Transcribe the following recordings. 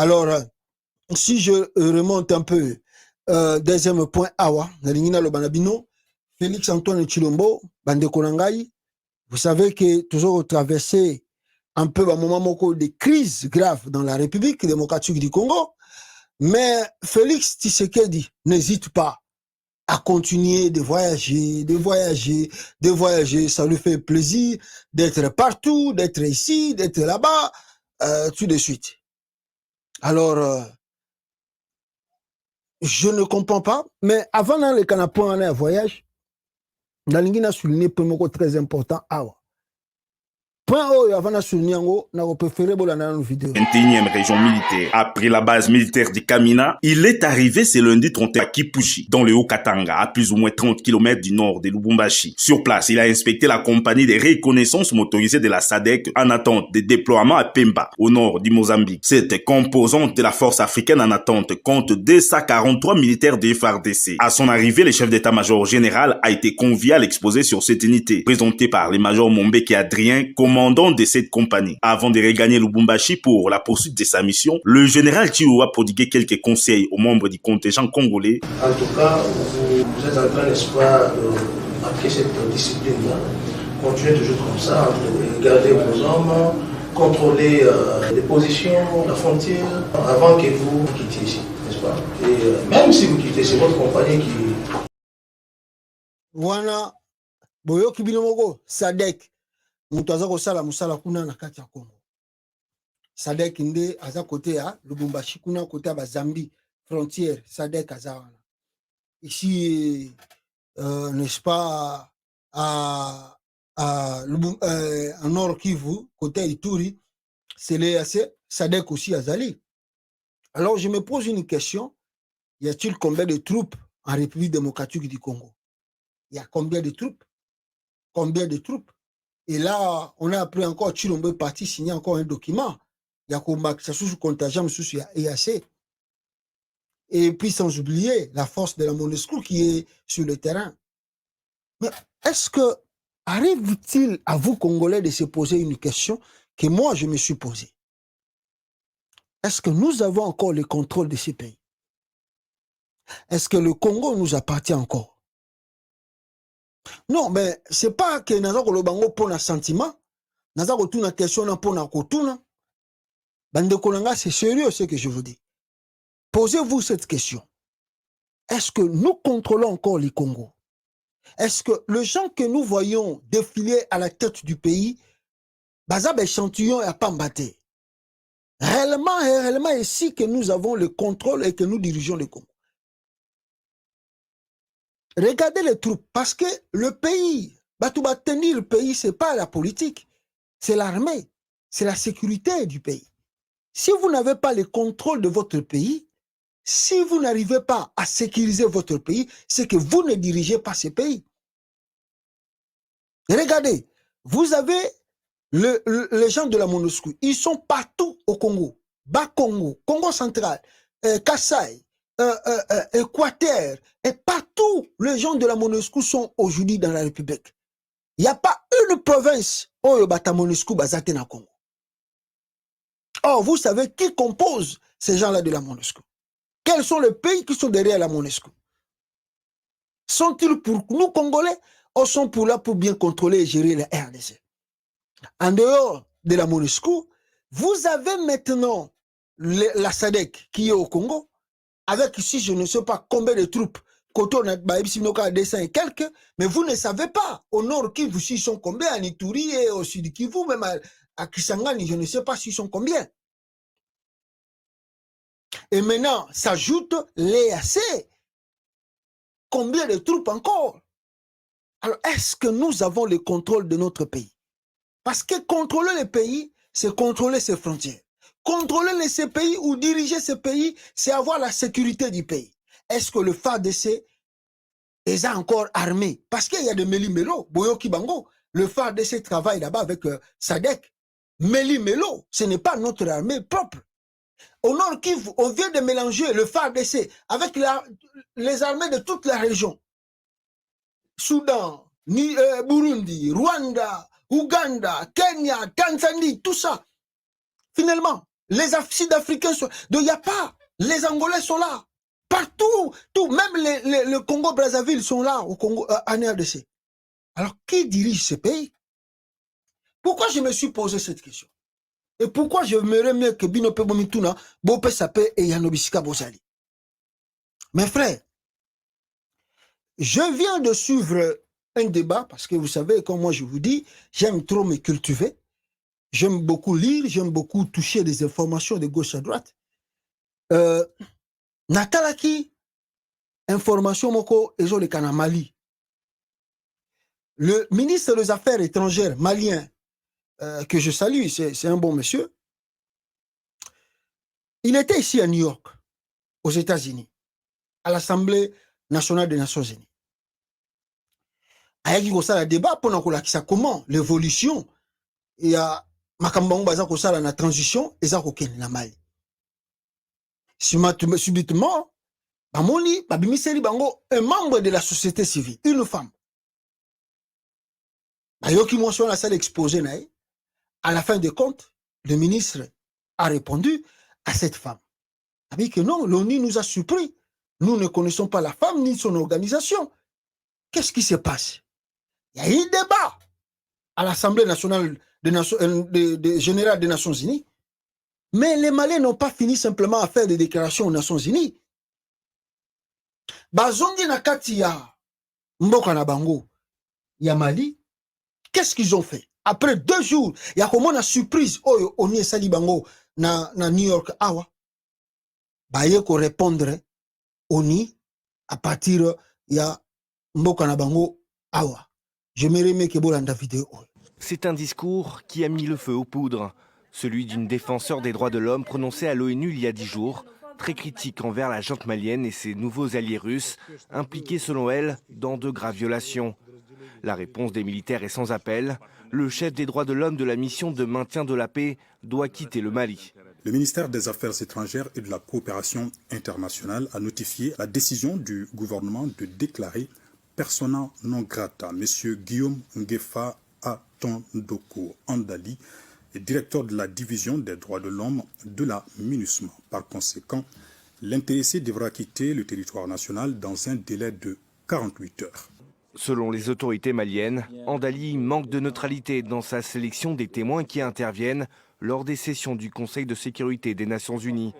Alors, si je remonte un peu, deuxième point, Awa, Nalingina Lobanabino, Félix Antoine Chilombo, Bande Konangai, vous savez que toujours traversé un peu un moment de crise grave dans la République démocratique du Congo, mais Félix Tshisekedi n'hésite pas à continuer de voyager, de voyager, de voyager. Ça lui fait plaisir d'être partout, d'être ici, d'être là-bas, tout de suite. Alors, je ne comprends pas, mais avant dans le canapé, on a un voyage. Nalingi a souligné un point très important. Point haut, avant de souligner, on a préféré la vidéo. 21e région militaire. Après la base militaire du Kamina, il est arrivé ce lundi 31 à Kipushi, dans le Haut-Katanga, à plus ou moins 30 km du nord de Lubumbashi. Sur place, il a inspecté la compagnie de reconnaissance motorisée de la SADC en attente de déploiement à Pemba, au nord du Mozambique. Cette composante de la force africaine en attente compte 243 militaires de FARDC. À son arrivée, le chef d'état-major général a été convié à l'exposé sur cette unité, présenté par le major Mombeki Adrien, commandant de cette compagnie. Avant de regagner Lubumbashi pour la poursuite de sa mission, le général Chiou a prodigué quelques conseils aux membres du contingent congolais. En tout cas, vous êtes en train, n'est-ce pas, après cette discipline-là, continuez toujours comme ça, gardez vos hommes, contrôlez les positions, la frontière, avant que vous quittiez ici, n'est-ce pas? Et même si vous quittez, c'est votre compagnie qui... Wana, Boyo Kibinomogo, Sadek, Moutaza Kosala Musala Kuna na kati ya Congo. Sadek inde aza côté à Lubumbashi kuna côté à Zambie, frontière, Sadek aza. Ici, n'est-ce pas, en Nord Kivu, côté Ituri, c'est les Sadek aussi Azali. Alors je me pose une question, y a-t-il combien de troupes en République démocratique du Congo? Il y a combien de troupes? Combien de troupes? Et là, on a appris encore, Chilombo est parti signer encore un document. Il y a combat, ça sous contingent, sous EAC. Et puis, sans oublier la force de la MONUSCO qui est sur le terrain. Mais est-ce que arrive-t-il à vous, Congolais, de se poser une question que moi, je me suis posée? Est-ce que nous avons encore le contrôle de ces pays? Est-ce que le Congo nous appartient encore? Non, mais ce n'est pas que nous avons le bango pour un sentiment. Nous avons une question pour un kotuna. C'est sérieux ce que je vous dis. Posez-vous cette question. Est-ce que nous contrôlons encore le Congo? Est-ce que les gens que nous voyons défiler à la tête du pays, bazab échantillon et pas mbaté? Réellement ici que nous avons le contrôle et que nous dirigeons le Congo. Regardez les troupes, parce que le pays, tenir le pays, ce n'est pas la politique, c'est l'armée, c'est la sécurité du pays. Si vous n'avez pas le contrôle de votre pays, si vous n'arrivez pas à sécuriser votre pays, c'est que vous ne dirigez pas ce pays. Regardez, vous avez les gens de la MONUSCO, ils sont partout au Congo, Bas-Congo, Congo central, Kassai, Équateur, et partout, les gens de la MONUSCO sont aujourd'hui dans la République. Il n'y a pas une province où il y a MONUSCO basée dans le Congo. Or, vous savez qui compose ces gens-là de la MONUSCO? Quels sont les pays qui sont derrière la MONUSCO? Sont-ils pour nous, Congolais, ou sont pour là pour bien contrôler et gérer la RDC? En dehors de la MONUSCO, vous avez maintenant la SADC qui est au Congo, avec ici, je ne sais pas combien de troupes, côté on a 200 et quelques, mais vous ne savez pas, au nord Kivu, s'ils sont combien, en Ituri et au sud Kivu, même à Kisangani, je ne sais pas s'ils sont combien. Et maintenant, s'ajoute l'EAC. Combien de troupes encore? Alors, est-ce que nous avons le contrôle de notre pays? Parce que contrôler le pays, c'est contrôler ses frontières. Contrôler ces pays ou diriger ces pays, c'est avoir la sécurité du pays. Est-ce que le FARDC est encore armé? Parce qu'il y a des Méli-Mélo, Boyoki Bango. Le FARDC travaille là-bas avec SADC. Méli-Mélo, ce n'est pas notre armée propre. Au Nord Kivu, on vient de mélanger le FARDC avec les armées de toute la région. Soudan, Burundi, Rwanda, Ouganda, Kenya, Tanzanie, tout ça. Finalement, Les Sud-Africains sont... Donc, il n'y a pas. Les Angolais sont là. Partout. Tout. Même le Congo-Brazzaville sont là au Congo, en RDC. Alors, qui dirige ce pays? Pourquoi je me suis posé cette question? Et pourquoi je me mieux que Binope Bomituna, Bope Sape et Yanobisika Bozali? Mes frères, je viens de suivre un débat, parce que vous savez, comme moi je vous dis, j'aime trop me cultiver. J'aime beaucoup lire, j'aime beaucoup toucher des informations de gauche à droite. Natalaki, information moko, ezo le kana Mali. Le ministre des Affaires étrangères malien, que je salue, c'est un bon monsieur, il était ici à New York, aux États-Unis, à l'Assemblée nationale des Nations Unies. Ayaki kosala débat pendant qu'on a comment l'évolution et à Makambang baza kosala na transition et ça koken na Mali. Subitement, bamoni babimiseli bango un membre de la société civile, une femme. Bayoki monso la salle exposée nae. À la fin des comptes, le ministre a répondu à cette femme. Il a dit que non, l'ONU nous a surpris. Nous ne connaissons pas la femme ni son organisation. Qu'est-ce qui se passe? Il y a eu un débat à l'Assemblée nationale générale des Nations Unies. Mais les Maliens n'ont pas fini simplement à faire des déclarations aux Nations Unies. Bazongi nakati ya mboka na bango ya Mali, qu'est-ce qu'ils ont fait? Après 2 jours, il y a comment une surprise. Oh, on y est sali bango na New York. Awa. Baye ko répondre oni à partir ya mboka na bango awa. Je me remets que bolanda vidéo. C'est un discours qui a mis le feu aux poudres. Celui d'une défenseur des droits de l'homme prononcée à l'ONU il y a 10 jours, très critique envers la junte malienne et ses nouveaux alliés russes, impliqués selon elle dans de graves violations. La réponse des militaires est sans appel. Le chef des droits de l'homme de la mission de maintien de la paix doit quitter le Mali. Le ministère des Affaires étrangères et de la coopération internationale a notifié la décision du gouvernement de déclarer persona non grata M. Guillaume Ngefa Atondoko Andali, directeur de la division des droits de l'homme de la MINUSMA. Par conséquent, l'intéressé devra quitter le territoire national dans un délai de 48 heures. Selon les autorités maliennes, Andali manque de neutralité dans sa sélection des témoins qui interviennent lors des sessions du Conseil de sécurité des Nations Unies.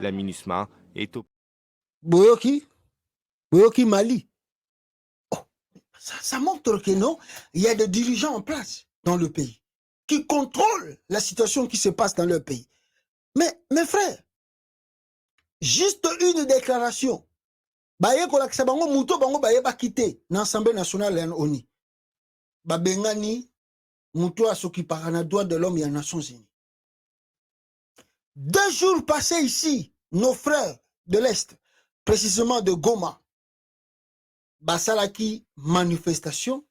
La MINUSMA est au... Boyoki Mali. Oh, ça montre que non, il y a des dirigeants en place dans le pays qui contrôlent la situation qui se passe dans leur pays. Mais mes frères, juste une déclaration. Baye ko lakisa bango muto bango baye ba quitter l'Assemblée nationale en ONU. Ba bengani muto asoki parana droit de l'homme et les Nations Unies. 2 jours passés ici, nos frères de l'Est, précisément de Goma, basalaki manifestation.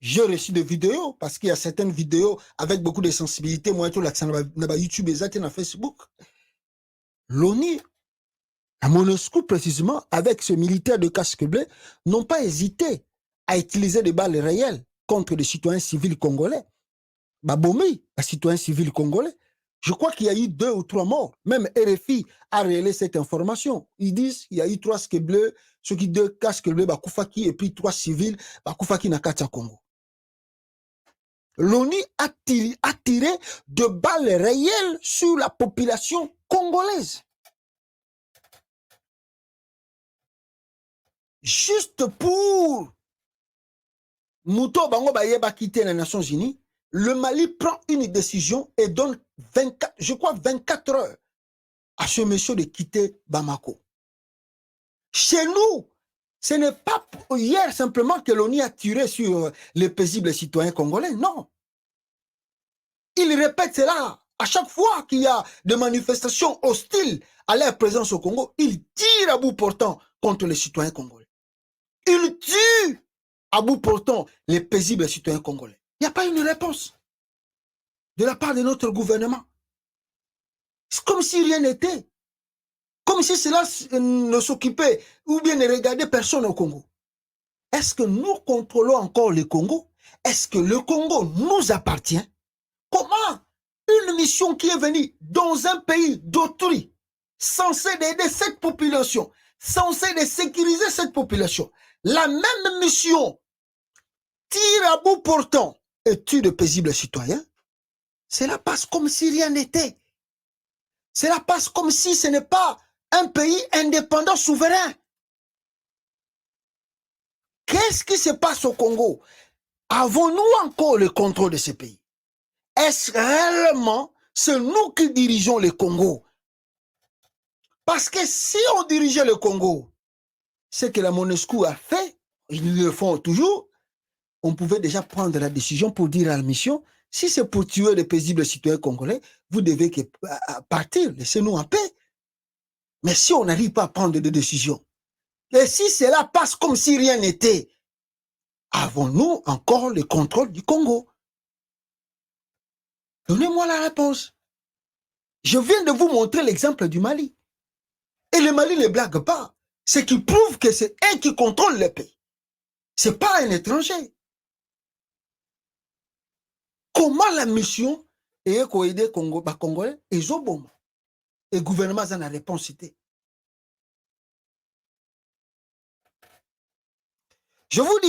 J'ai reçu des vidéos parce qu'il y a certaines vidéos avec beaucoup de sensibilité. Moi, tout l'accent na YouTube et na Facebook. L'ONU, à MONUSCO précisément, avec ce militaire de casque bleu, n'ont pas hésité à utiliser des balles réelles contre des citoyens civils congolais. Babomi, un citoyen civil congolais. Je crois qu'il y a eu 2 ou 3 morts. Même RFI a révélé cette information. Ils disent qu'il y a eu 3 casques bleus, ceux qui 2 casques bleus, Bakoufaki, et puis 3 civils, Bakoufaki Nakata Congo. L'ONU a tiré de balles réelles sur la population congolaise. Juste pour Mouto Bango Bayeba quitter les Nations Unies, le Mali prend une décision et donne 24 heures à ce monsieur de quitter Bamako. Chez nous, ce n'est pas hier simplement que l'ONU a tiré sur les paisibles citoyens congolais, non. Il répète cela à chaque fois qu'il y a des manifestations hostiles à leur présence au Congo, il tire à bout portant contre les citoyens congolais. Il tue à bout portant les paisibles citoyens congolais. Il n'y a pas une réponse de la part de notre gouvernement. C'est comme si rien n'était. Comme si cela ne s'occupait ou bien ne regardait personne au Congo. Est-ce que nous contrôlons encore le Congo? Est-ce que le Congo nous appartient? Comment une mission qui est venue dans un pays d'autrui, censé aider cette population, censé de sécuriser cette population. La même mission tire à bout portant et tue de paisibles citoyens. Cela passe comme si rien n'était. Cela passe comme si ce n'est pas un pays indépendant, souverain. Qu'est-ce qui se passe au Congo? Avons-nous encore le contrôle de ce pays? Est-ce réellement c'est nous qui dirigeons le Congo? Parce que si on dirigeait le Congo, ce que la MONUSCO a fait, ils le font toujours, on pouvait déjà prendre la décision pour dire à la mission, si c'est pour tuer les paisibles citoyens congolais, vous devez partir, laissez-nous en paix. Mais si on n'arrive pas à prendre des décisions, et si cela passe comme si rien n'était, avons-nous encore le contrôle du Congo? Donnez-moi la réponse. Je viens de vous montrer l'exemple du Mali. Et le Mali ne blague pas. Ce qui prouve que c'est eux qui contrôlent le pays. Ce n'est pas un étranger. Comment la mission est aider les Congolais et les Obama? Et le gouvernement a la réponse. Je vous dis,